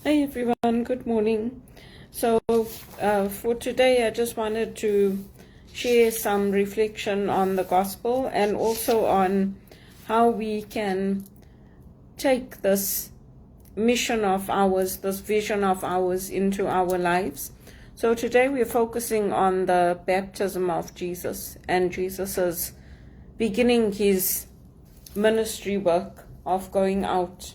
Hi everyone, good morning. So for today I just wanted to share some reflection on the gospel and also on how we can take this mission of ours, this vision of ours into our lives. So today we're focusing on the baptism of Jesus and Jesus's beginning his ministry work of going out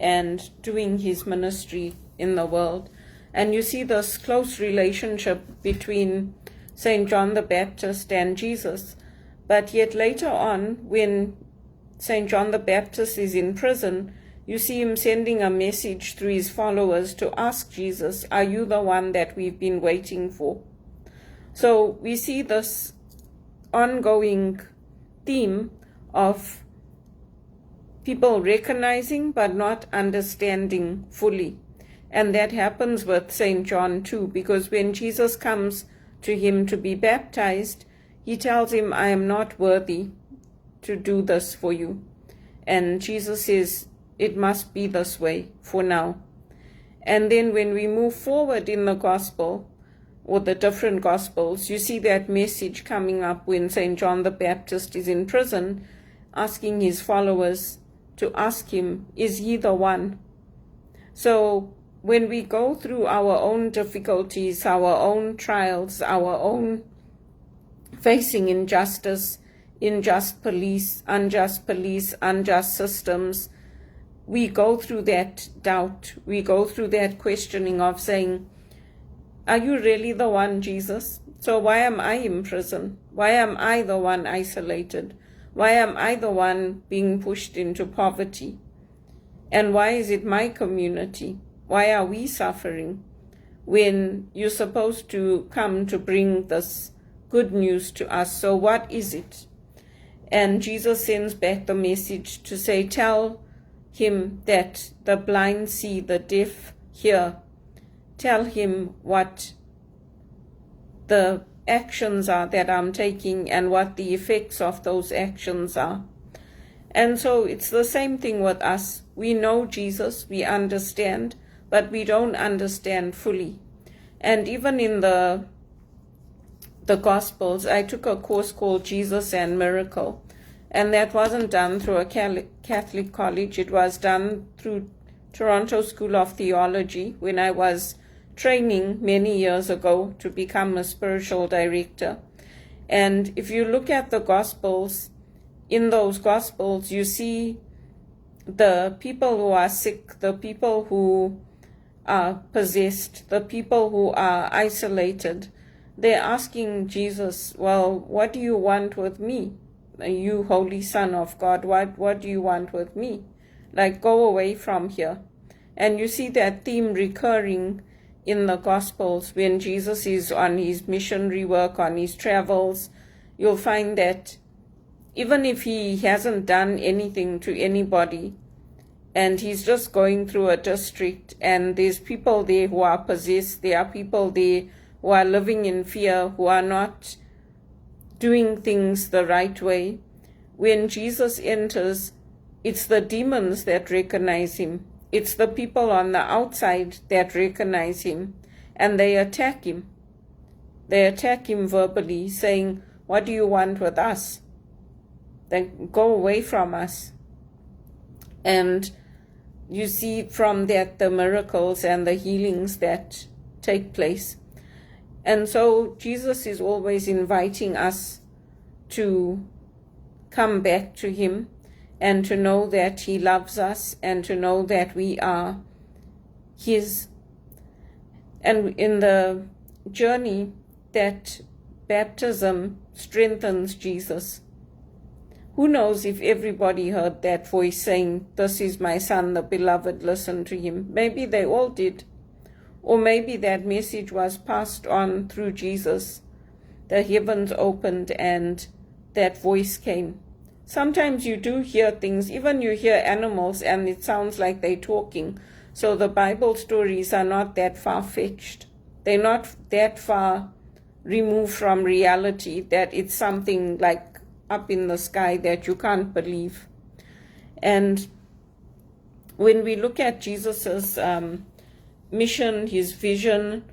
and doing his ministry in the world. And you see this close relationship between St. John the Baptist and Jesus. But yet later on, when St. John the Baptist is in prison, you see him sending a message through his followers to ask Jesus, are you the one that we've been waiting for? So we see this ongoing theme of people recognizing but not understanding fully. And that happens with St. John too, because when Jesus comes to him to be baptized, he tells him, I am not worthy to do this for you. And Jesus says, it must be this way for now. And then when we move forward in the gospel, or the different gospels, you see that message coming up when St. John the Baptist is in prison, asking his followers to ask him, is he the one? So when we go through our own difficulties, our own trials, our own facing injustice, unjust police, unjust systems, we go through that doubt, we go through that questioning of saying, are you really the one, Jesus? So why am I in prison? Why am I the one isolated? Why am I the one being pushed into poverty? And why is it my community? Why are we suffering when you're supposed to come to bring this good news to us? So what is it? And Jesus sends back the message to say, tell him that the blind see, the deaf hear. Tell him what the actions are that I'm taking and what the effects of those actions are. And so it's the same thing with us. We know Jesus, we understand, but we don't understand fully. And even in the Gospels, I took a course called Jesus and Miracle, and that wasn't done through a Catholic college. It was done through Toronto School of Theology when I was training many years ago to become a spiritual director. And if you look at the Gospels, in those Gospels, you see the people who are sick, the people who are possessed, the people who are isolated. They're asking Jesus, well, what do you want with me? You Holy Son of God, what do you want with me? Like, go away from here. And you see that theme recurring in the Gospels when Jesus is on his missionary work, on his travels. You'll find that even if he hasn't done anything to anybody and he's just going through a district and there's people there who are possessed, there are people there who are living in fear, who are not doing things the right way, when Jesus enters, it's the demons that recognize him. It's the people on the outside that recognize him, and they attack him. They attack him verbally, saying, what do you want with us? Then go away from us. And you see from that the miracles and the healings that take place. And so Jesus is always inviting us to come back to him and to know that he loves us and to know that we are his. And in the journey, that baptism strengthens Jesus. Who knows if everybody heard that voice saying, this is my son, the beloved, listen to him. Maybe they all did. Or maybe that message was passed on through Jesus. The heavens opened and that voice came. Sometimes you do hear things, even you hear animals and it sounds like they're talking. So the Bible stories are not that far-fetched. They're not that far removed from reality that it's something like up in the sky that you can't believe. And when we look at Jesus's mission, his vision,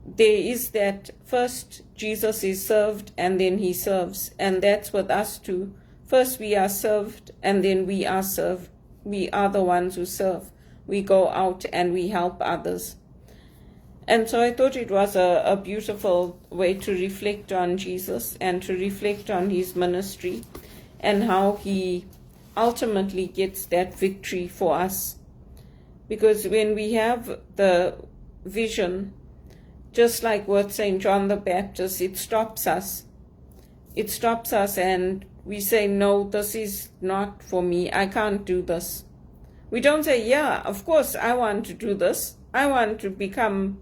there is that first Jesus is served and then he serves. And that's with us too. First we are served and then we are served. We are the ones who serve. We go out and we help others. And so I thought it was a beautiful way to reflect on Jesus and to reflect on his ministry and how he ultimately gets that victory for us. Because when we have the vision, just like with St. John the Baptist, it stops us. It stops us and we say, no, this is not for me. I can't do this. We don't say, yeah, of course, I want to do this. I want to become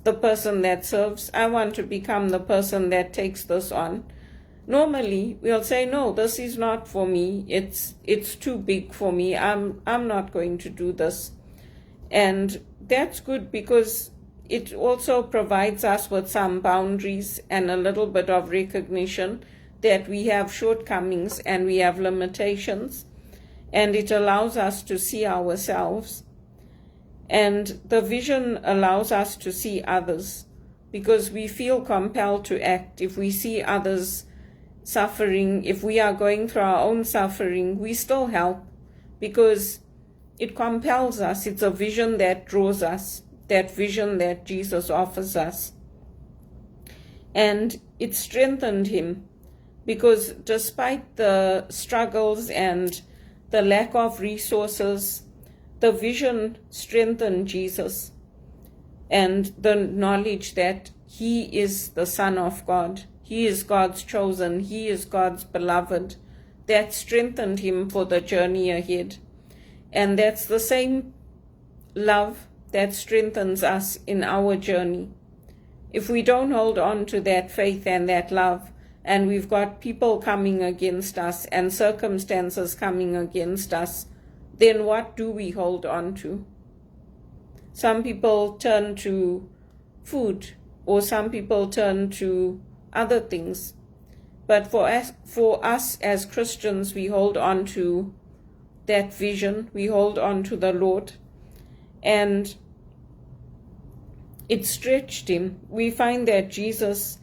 the person that serves. I want to become the person that takes this on. Normally, we'll say, no, this is not for me. It's too big for me. I'm not going to do this. And that's good because it also provides us with some boundaries and a little bit of recognition that we have shortcomings and we have limitations. And it allows us to see ourselves. And the vision allows us to see others because we feel compelled to act. If we see others suffering, if we are going through our own suffering, we still help because it compels us. It's a vision that draws us, that vision that Jesus offers us. And it strengthened him because despite the struggles and the lack of resources, the vision strengthened Jesus and the knowledge that he is the Son of God. He is God's chosen. He is God's beloved. That strengthened him for the journey ahead. And that's the same love that strengthens us in our journey. If we don't hold on to that faith and that love, and we've got people coming against us and circumstances coming against us, then what do we hold on to? Some people turn to food, or some people turn to other things. But for us as Christians, we hold on to that vision. We hold on to the Lord. And it stretched him. We find that Jesus,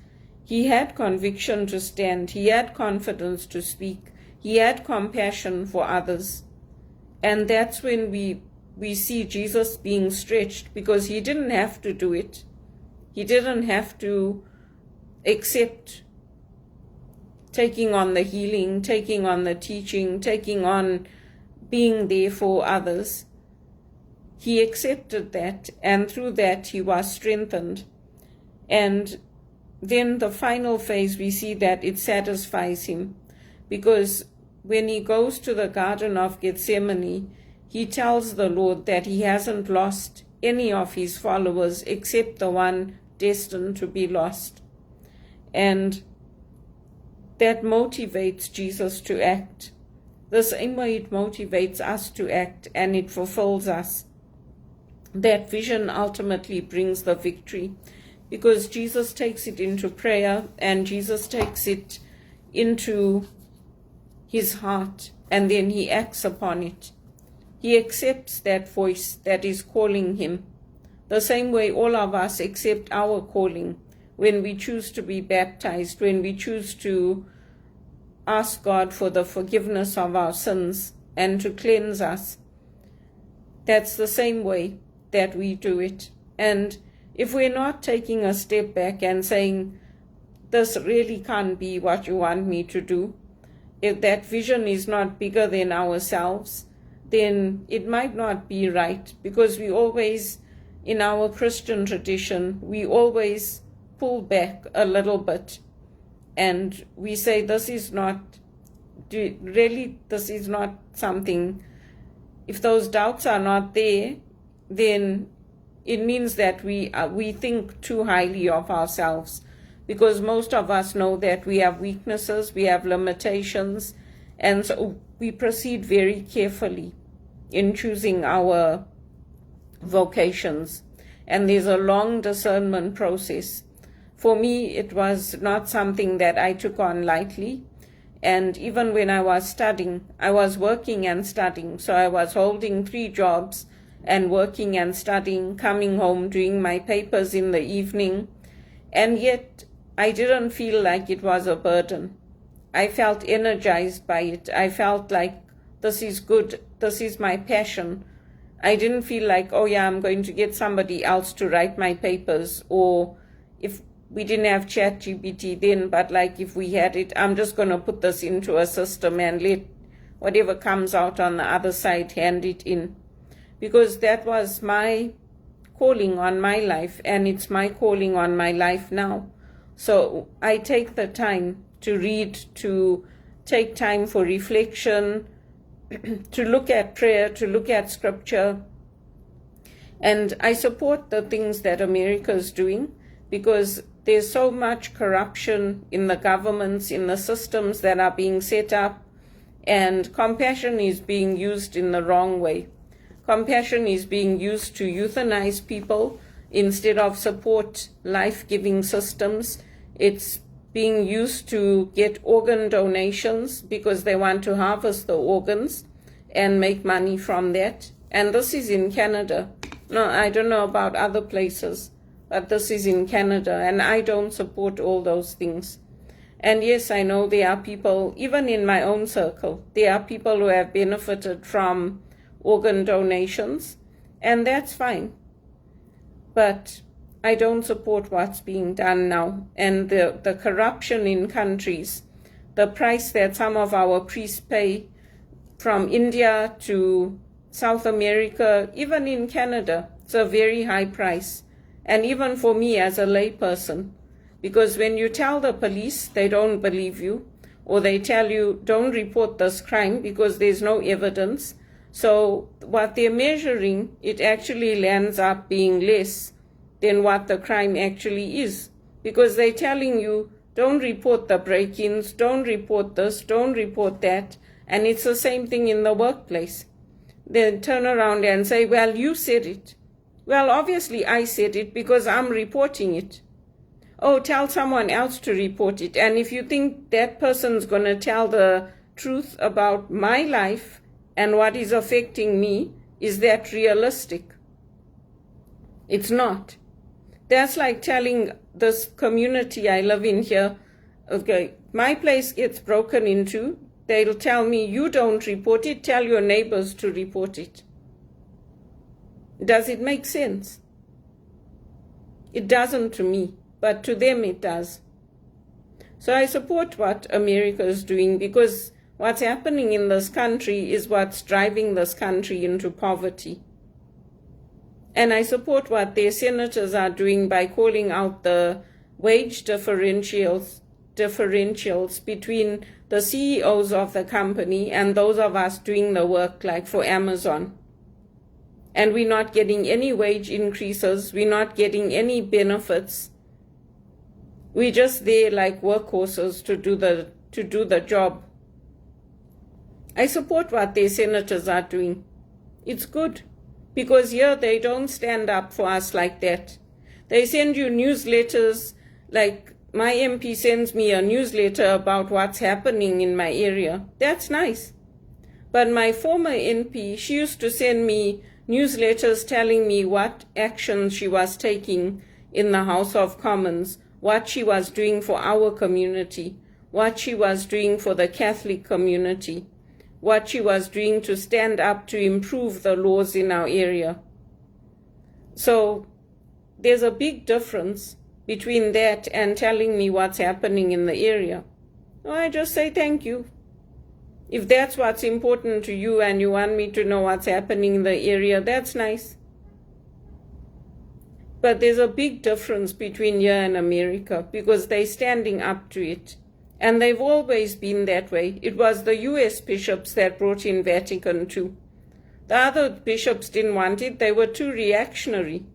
he had conviction to stand. He had confidence to speak. He had compassion for others. And that's when we see Jesus being stretched because he didn't have to do it. He didn't have to accept taking on the healing, taking on the teaching, taking on being there for others. He accepted that, and through that he was strengthened. And then the final phase, we see that it satisfies him, because when he goes to the Garden of Gethsemane, he tells the Lord that he hasn't lost any of his followers except the one destined to be lost. And that motivates Jesus to act. The same way it motivates us to act and it fulfills us. That vision ultimately brings the victory because Jesus takes it into prayer and Jesus takes it into his heart and then he acts upon it. He accepts that voice that is calling him. The same way all of us accept our calling when we choose to be baptized, when we choose to ask God for the forgiveness of our sins and to cleanse us. That's the same way that we do it. And if we're not taking a step back and saying, this really can't be what you want me to do, if that vision is not bigger than ourselves, then it might not be right, because we always, in our Christian tradition, we always pull back a little bit and we say, this is not something, if those doubts are not there, then it means that we think too highly of ourselves, because most of us know that we have weaknesses, we have limitations, and so we proceed very carefully in choosing our vocations. And there's a long discernment process. For me, it was not something that I took on lightly. And even when I was studying, I was working and studying. So I was holding 3 jobs and working and studying, coming home, doing my papers in the evening, and yet I didn't feel like it was a burden. I felt energized by it. I felt like this is good, this is my passion. I didn't feel like, oh yeah, I'm going to get somebody else to write my papers, or if we didn't have ChatGPT then, but like if we had it, I'm just going to put this into a system and let whatever comes out on the other side, hand it in. Because that was my calling on my life, and it's my calling on my life now. So I take the time to read, to take time for reflection, to look at prayer, to look at scripture. And I support the things that America is doing, because there's so much corruption in the governments, in the systems that are being set up, and compassion is being used in the wrong way. Compassion is being used to euthanize people instead of support life-giving systems. It's being used to get organ donations because they want to harvest the organs and make money from that. And this is in Canada. No, I don't know about other places, but this is in Canada, and I don't support all those things. And yes, I know there are people, even in my own circle, there are people who have benefited from organ donations, and that's fine. But I don't support what's being done now. And the corruption in countries, the price that some of our priests pay from India to South America, even in Canada, it's a very high price. And even for me as a layperson, because when you tell the police, they don't believe you, or they tell you, don't report this crime because there's no evidence. So what they're measuring, it actually lands up being less than what the crime actually is. Because they're telling you, don't report the break-ins, don't report this, don't report that. And it's the same thing in the workplace. They turn around and say, well, you said it. Well, obviously I said it because I'm reporting it. Oh, tell someone else to report it. And if you think that person's going to tell the truth about my life and what is affecting me, is that realistic? It's not. That's like telling this community I live in here, okay, my place gets broken into. They'll tell me, you don't report it, tell your neighbors to report it. Does it make sense? It doesn't to me, but to them it does. So I support what America is doing, because what's happening in this country is what's driving this country into poverty. And I support what their senators are doing by calling out the wage differentials between the CEOs of the company and those of us doing the work, like for Amazon. And we're not getting any wage increases, we're not getting any benefits. We're just there like workhorses to do the job. I support what their senators are doing. It's good, because here they don't stand up for us like that. They send you newsletters, like my MP sends me a newsletter about what's happening in my area. That's nice. But my former MP, she used to send me newsletters telling me what actions she was taking in the House of Commons, what she was doing for our community, what she was doing for the Catholic community, what she was doing to stand up to improve the laws in our area. So there's a big difference between that and telling me what's happening in the area. No, I just say thank you. If that's what's important to you and you want me to know what's happening in the area, that's nice. But there's a big difference between here and America, because they're standing up to it. And they've always been that way. It was the US bishops that brought in Vatican II. The other bishops didn't want it. They were too reactionary.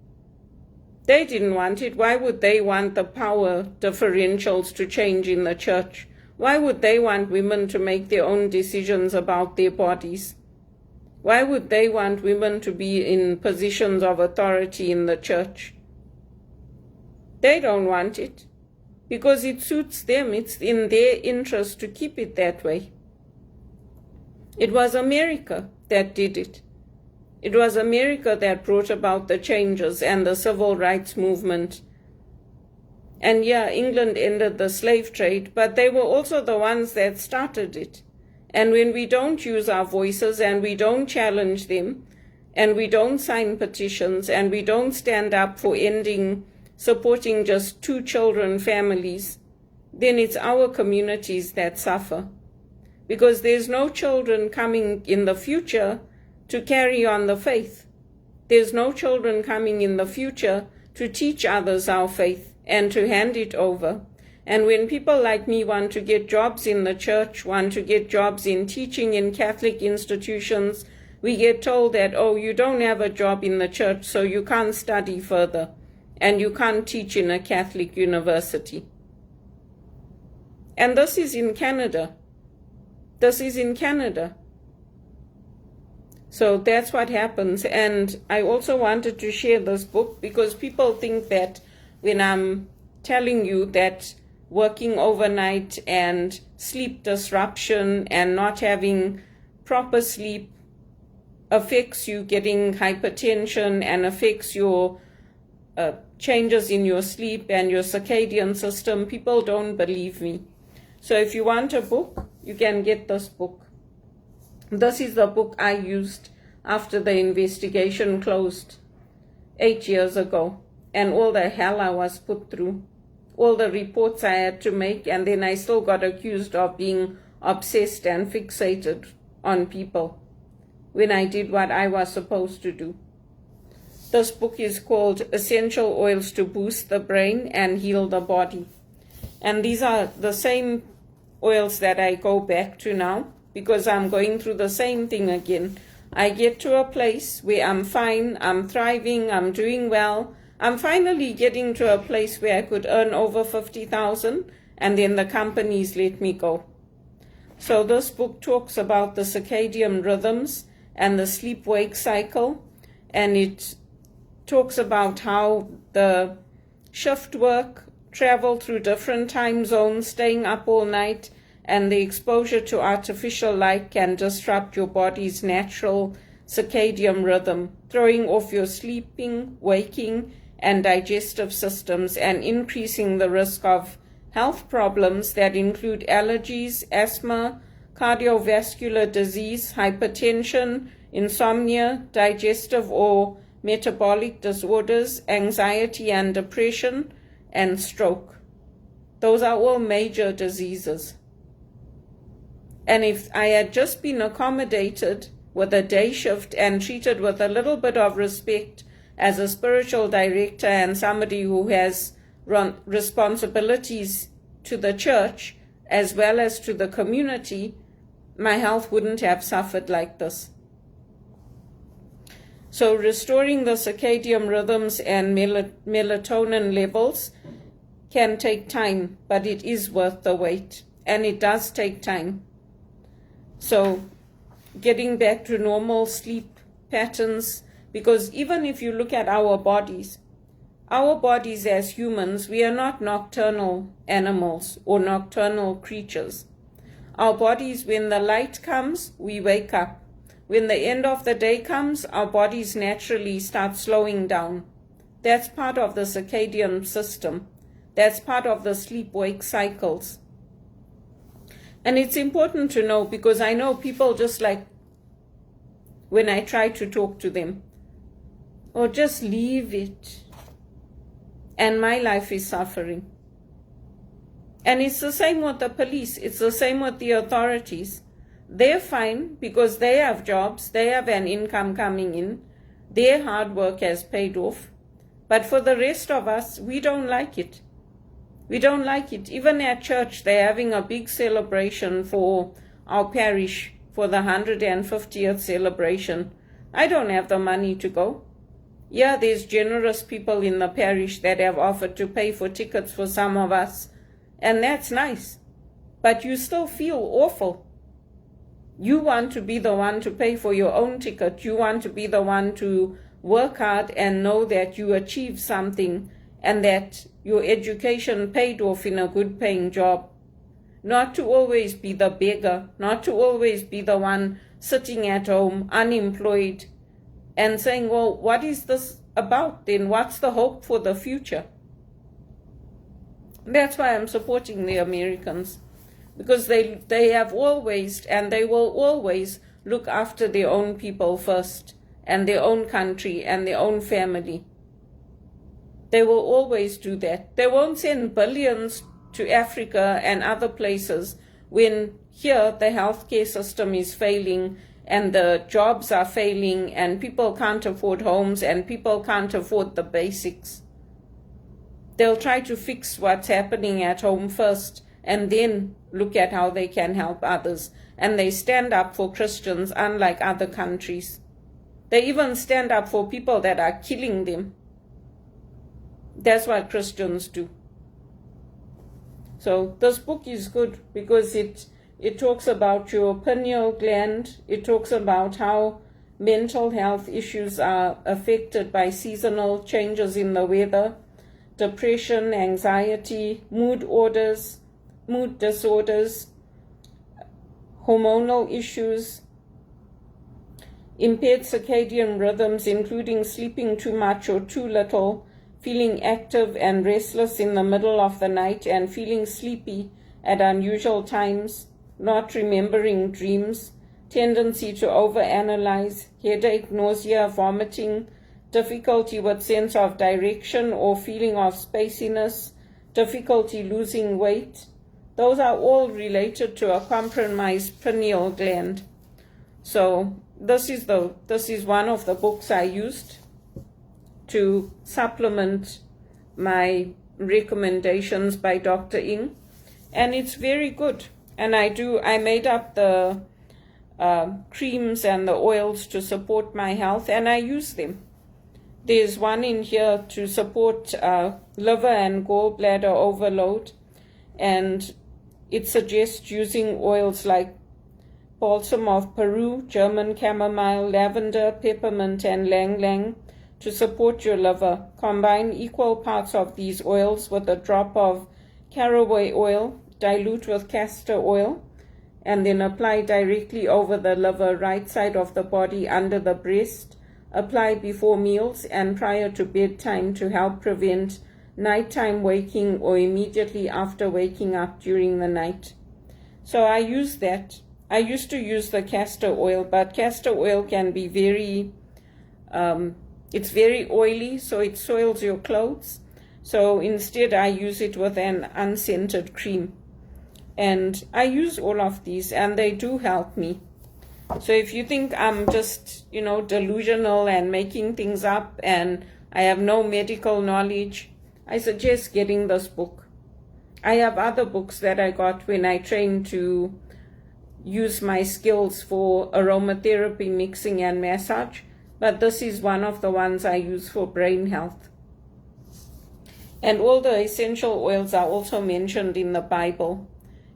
They didn't want it. Why would they want the power differentials to change in the church? Why would they want women to make their own decisions about their bodies? Why would they want women to be in positions of authority in the church? They don't want it, because it suits them. It's in their interest to keep it that way. It was America that did it. It was America that brought about the changes and the civil rights movement. And yeah, England ended the slave trade, but they were also the ones that started it. And when we don't use our voices and we don't challenge them, and we don't sign petitions, and we don't stand up for supporting just 2 children families, then it's our communities that suffer. Because there's no children coming in the future to carry on the faith. There's no children coming in the future to teach others our faith and to hand it over. And when people like me want to get jobs in the church, want to get jobs in teaching in Catholic institutions, we get told that, oh, you don't have a job in the church, so you can't study further, and you can't teach in a Catholic university. And this is in Canada. This is in Canada. So that's what happens. And I also wanted to share this book because people think that when I'm telling you that working overnight and sleep disruption and not having proper sleep affects you getting hypertension and affects your changes in your sleep and your circadian system, people don't believe me. So if you want a book, you can get this book. This is the book I used after the investigation closed 8 years ago, and all the hell I was put through, all the reports I had to make, and then I still got accused of being obsessed and fixated on people when I did what I was supposed to do. This book is called Essential Oils to Boost the Brain and Heal the Body. And these are the same oils that I go back to now because I'm going through the same thing again. I get to a place where I'm fine, I'm thriving, I'm doing well. I'm finally getting to a place where I could earn over 50,000 and then the companies let me go. So this book talks about the circadian rhythms and the sleep-wake cycle, and it talks about how the shift work, travel through different time zones, staying up all night, and the exposure to artificial light can disrupt your body's natural circadian rhythm, throwing off your sleeping, waking, and digestive systems and increasing the risk of health problems that include allergies, asthma, cardiovascular disease, hypertension, insomnia, digestive or metabolic disorders, anxiety and depression, and stroke. Those are all major diseases. And if I had just been accommodated with a day shift and treated with a little bit of respect as a spiritual director and somebody who has responsibilities to the church as well as to the community, my health wouldn't have suffered like this. So restoring the circadian rhythms and melatonin levels can take time, but it is worth the wait, and it does take time. So getting back to normal sleep patterns, because even if you look at our bodies as humans, we are not nocturnal animals or nocturnal creatures. Our bodies, when the light comes, we wake up. When the end of the day comes, our bodies naturally start slowing down. That's part of the circadian system. That's part of the sleep-wake cycles. And it's important to know, because I know people just like, when I try to talk to them, or just leave it. And my life is suffering. And it's the same with the police. It's the same with the authorities. They're fine because they have jobs. They have an income coming in. Their hard work has paid off. But for the rest of us, we don't like it. We don't like it. Even at church, they're having a big celebration for our parish for the 150th celebration. I don't have the money to go. Yeah, there's generous people in the parish that have offered to pay for tickets for some of us, and that's nice. But you still feel awful. You want to be the one to pay for your own ticket. You want to be the one to work hard and know that you achieved something and that your education paid off in a good paying job. Not to always be the beggar, not to always be the one sitting at home, unemployed, and saying, well, what is this about then? What's the hope for the future? That's why I'm supporting the Americans, because they have always, and they will always, look after their own people first, and their own country, and their own family. They will always do that. They won't send billions to Africa and other places when here the healthcare system is failing, and the jobs are failing, and people can't afford homes, and people can't afford the basics. They'll try to fix what's happening at home first, and then look at how they can help others. And they stand up for Christians, unlike other countries. They even stand up for people that are killing them. That's what Christians do. So this book is good because it talks about your pineal gland. It talks about how mental health issues are affected by seasonal changes in the weather, depression, anxiety, mood disorders, hormonal issues, impaired circadian rhythms, including sleeping too much or too little, feeling active and restless in the middle of the night, and feeling sleepy at unusual times, not remembering dreams, tendency to overanalyze, headache, nausea, vomiting, difficulty with sense of direction or feeling of spaciness, difficulty losing weight. Those are all related to a compromised pineal gland. So this is one of the books I used to supplement my recommendations by Dr. Ng, and it's very good. And I made up the creams and the oils to support my health, and I use them. There's one in here to support liver and gallbladder overload, and it suggests using oils like balsam of Peru, German chamomile, lavender, peppermint, and lang lang to support your liver. Combine equal parts of these oils with a drop of caraway oil, dilute with castor oil, and then apply directly over the liver, right side of the body under the breast. Apply before meals and prior to bedtime to help prevent nighttime waking or immediately after waking up during the night. So I use that. I used to use the castor oil, but castor oil can be it's very oily, so it soils your clothes. So instead I use it with an unscented cream. And I use all of these, and they do help me. So if you think I'm just, delusional and making things up and I have no medical knowledge, I suggest getting this book. I have other books that I got when I trained to use my skills for aromatherapy, mixing, and massage, but this is one of the ones I use for brain health. And all the essential oils are also mentioned in the Bible,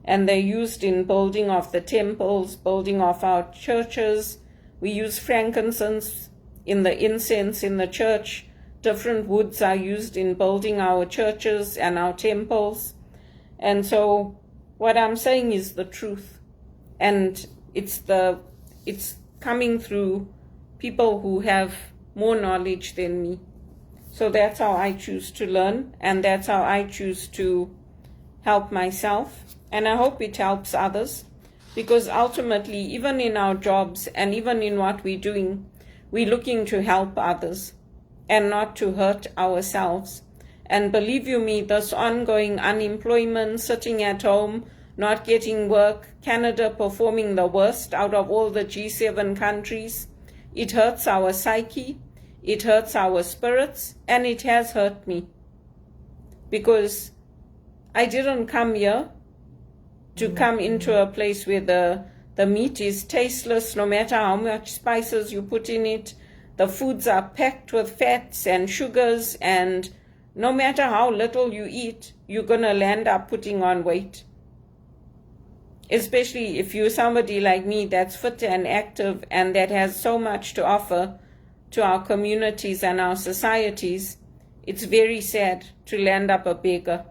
and they're used in building of the temples, building of our churches. We use frankincense in the incense in the church. Different woods are used in building our churches and our temples. And so what I'm saying is the truth. And it's coming through people who have more knowledge than me. So that's how I choose to learn, and that's how I choose to help myself. And I hope it helps others, because ultimately, even in our jobs and even in what we're doing, we're looking to help others and not to hurt ourselves. And believe you me, this ongoing unemployment, sitting at home, not getting work, Canada performing the worst out of all the G7 countries, it hurts our psyche, it hurts our spirits, and it has hurt me. Because I didn't come here to come into a place where the meat is tasteless, no matter how much spices you put in it. The foods are packed with fats and sugars, and no matter how little you eat, you're going to land up putting on weight. Especially if you're somebody like me that's fit and active and that has so much to offer to our communities and our societies, it's very sad to land up a beggar.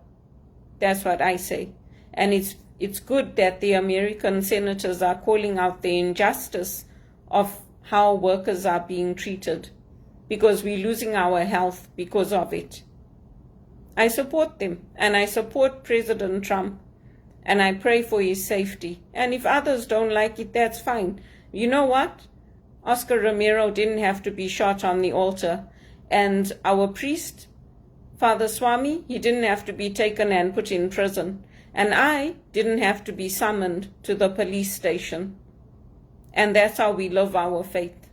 That's what I say. And it's good that the American senators are calling out the injustice of how workers are being treated, because we're losing our health because of it. I support them, and I support President Trump, and I pray for his safety. And if others don't like it, that's fine. You know what? Oscar Romero didn't have to be shot on the altar, and our priest, Father Swami, he didn't have to be taken and put in prison, and I didn't have to be summoned to the police station. And that's how we live our faith.